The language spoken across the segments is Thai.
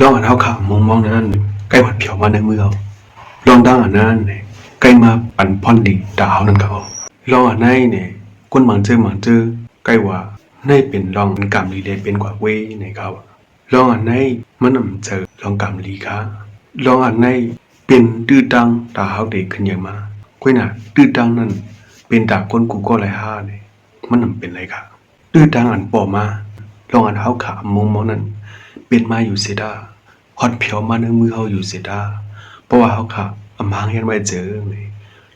ลองอันเท้าขามองนั้นใกล้หัดเผียวมาในมือเขาลองดังอันนั้นเนี่ยใกล้มาปั่นพอนดีดาวนั่นเขาลองอันไหนเนี่ยก้นหมังเจอใกล้ว่าในเป็นลองเป็นกำลีเลยเป็นกว่าเว้ในเขาลองอันไหนมันนำเจอลองกำลีค่ะลองอันไหนเป็นตื้อตังดาวเด็กขึ้นอย่างมาก้อยน่ะตื้อตังนั่นเป็นดาก้นกูก็ไรห้าเนี่ยมันนำเป็นไรค่ะตื้อตังอันปอมาลองอันเท้าขามองนั้นเป็นมาอยู่เสียดาฮอดเผียวมาในมือเขาอยู่เสียดาเพราะว่าเขาขาอำหางเห็นไว้เจอเลย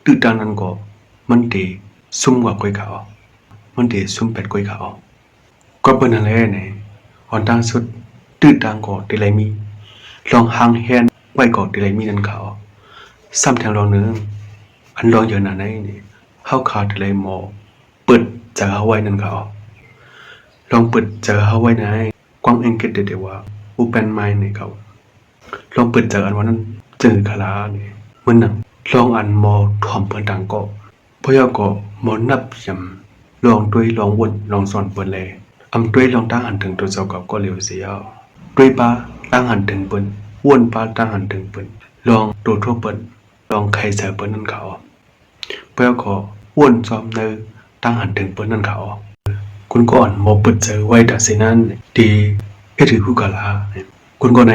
ตื้อตังนั้นก็มันเดซุ่มกว่าก้อยเขามันเดซุ่มเป็ดก้อยเขาก็เป็นอะไรเนี่ยอ่อนตั้งสุดตื้อตังก็เดลัยมีลองหางแฮนไว้ก็เดลัยมีนั่นเขาซ้ำแทงลองนึงอันลองเยอะหนาไหนเนี่ยเขาขาเดลัยหมอเปิดเจอเขาไว้นั่นเขาลองเปิดเจอเขาไว้ไหนกว้างเองเกิดเดี๋ยวว่าอุปนไม้เนี่ยเขาลองเปิดเจออันวันนั้นเจอคาราเนี่ยมันนั่งลองอันมอถ่อมเปิดดังก็พอยก็มอนับยำลองด้วยลองวนลองสอนเปิดเลยอำด้วยลองตั้งหันถึงตัวเจ้าก็เร็วเสียด้วยป้าตั้งหันถึงเปิดวนป้าตั้งหันถึงเปิดลองตัวทั่วเปิดลองใครเสียเปิดนั่นเขาพอยก็วนซ้อมเนอตั้งหันถึงเปิดนั่นเขาคุณก่อนมอเปิดเจอไว้แต่สินั้นดีเอถือคู่กาลาคุณก็ใน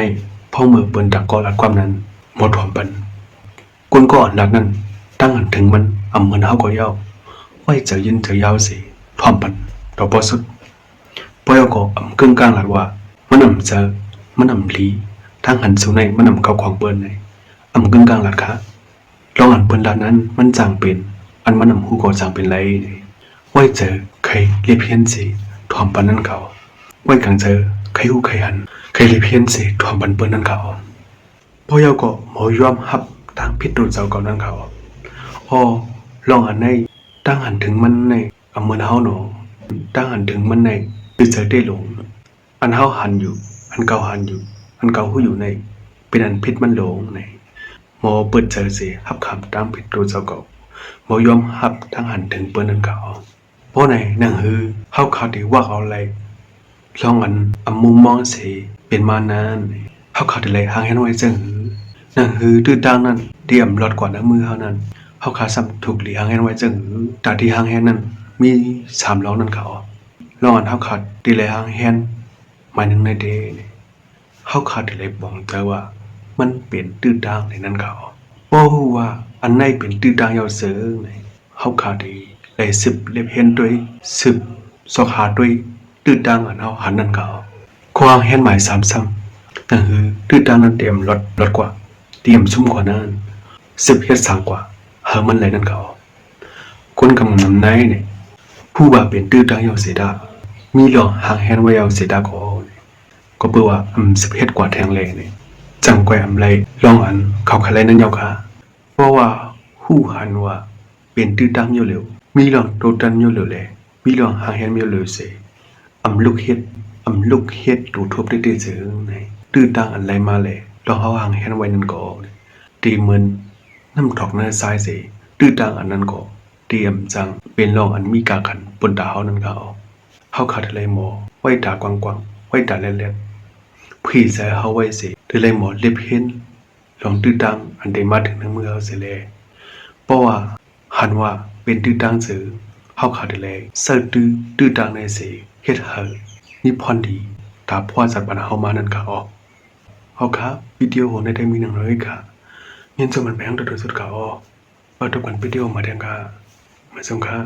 พ่อมือเปิดดักก็รัดความนั้นหมดถ่อมเปิดคุณก่อนรัดนั้นตั้งหันถึงมันอำเหมือนเฮาก็เย้าไว้เจอยินเจอยาวสิถ่อมเปิดดอกบ่สุดปอยก็อำกึ่งกลางหลัดว่ามันอำเจอมันอำลีทั้งหันสู่ในมันอำเข้าของเปิ้นในอำกึ่งกลางหลัดค่ะลองอันเปิ้นลานั้นมันจางเป็นอันมันอำฮู้ก็จางเป็นไรไว้เจอใครเรียบเพี้ยนสิถ่อมปันนั้นเขาไว้กลางเจอใครฮู้ใครหันใครเรียบเพี้ยนสิถ่อมปันเปิ้นนั้นเขาพอยก็หมอยอมฮับทางพิษตูเจ้าก่อนนั้นเขาอ้อลองอันในตั้งหันถึงมันในอำเหมือนเฮาหนอตั้งหันถึงมันในคือเจอได้หลงอันเฮาหันอยู่อันเก่าหันอยู่อันเก่าฮู้อยู่ในเป็นอันพิษมันหลงในหมอเปิดเจอสิฮับคำตามพิษตูเจ้าเก่าหมอยอมฮับตั้งหันถึงเปิ้นนั้นเขาเพราะในนั่งฮือเฮาขาดว่าเอาอะไรลองอันมุมมองสิเป็นมานานเฮาขาดอะไรหางเห็นไว้จังฮือนั่งฮือตื้อดังนั้นเตรียมรถกว่าน้ำมือเฮานั้นเฮาขาซ้ำถูกหลีหางเห็นไว้จังฮือตาที่หางเห็นนั้นมี3ล้อนั่นเขาลองอันเฮาขาดดีเลยหางเห็นหมายถึงในเดเฮาขาดดีเลยบอกเจอว่ามันเป็นตื้อดังในนั้นเขาบ่ฮู้ว่าอันไหนเป็นตื้อดังยาวเสือในเฮาขาดดีเลย10เล็บเห็นด้วย10สอกหาด้วยตื้อดังอันเฮาหันนั่นเขาความเห็นหมาย3ซ้ำนั่นคือตื้อดังนั้นเตรียมรถกว่าเตรียมซุ่มกว่านั้น10เฮ็ด3กว่าเฮามันไหลนั่นเขาคนกำนำไหนเนี่ยผู้ว่าเป็นตื้อดังยาวเสดามีหลอกหางเห็นไว้ยาวเสดาก็เปื้อว่า10เฮ็ดกว่าแทงเลยเนี่ยจังแกวไรลองอันเขาขะไรนั้นยาวค่ะเพราะว่าฮู้หันว่าเป็นตื้อดังอยู่เร็วมีหลองโตตันอยู่เร็วแลมีหลองหางเห็นอยู่เร็วเสลูกเฮ็ดตูทบได้เจอในตื้อดังอันไรมาเลยลองเฮาหางเห็นไว้นั่นก็ตีเหมือนน้ำถอกในซ้ายสิตื้อดังอันนั้นก็เตรียมจังเป็นลองอันมีกาขันบนตาเฮานั้นเขาเฮาขาดอะไรหมอไว้ตากว้างๆไว้ตาแหลมๆพี่ใส่เฮาไว้สิอะไรหมอเล็บเห็นลองตื้อดังอันได้มาถึงในมือเฮาสิแลเพราะว่าหันว่าเป็นตื้อดังซื่อเฮาขาดอะไรเสิร์ชตื้อดังในสิเฮ็ดเฮามีพรดีตาพ่อสัตว์บ้านเฮามานั่นค่ะเอาครับวิดีโอในได้มีหนังเลยค่ะเงินสมันแพงตัวสุดค่ะว่าทุกคนวิดีโอมาแทงค่ะมาส่งค่ะ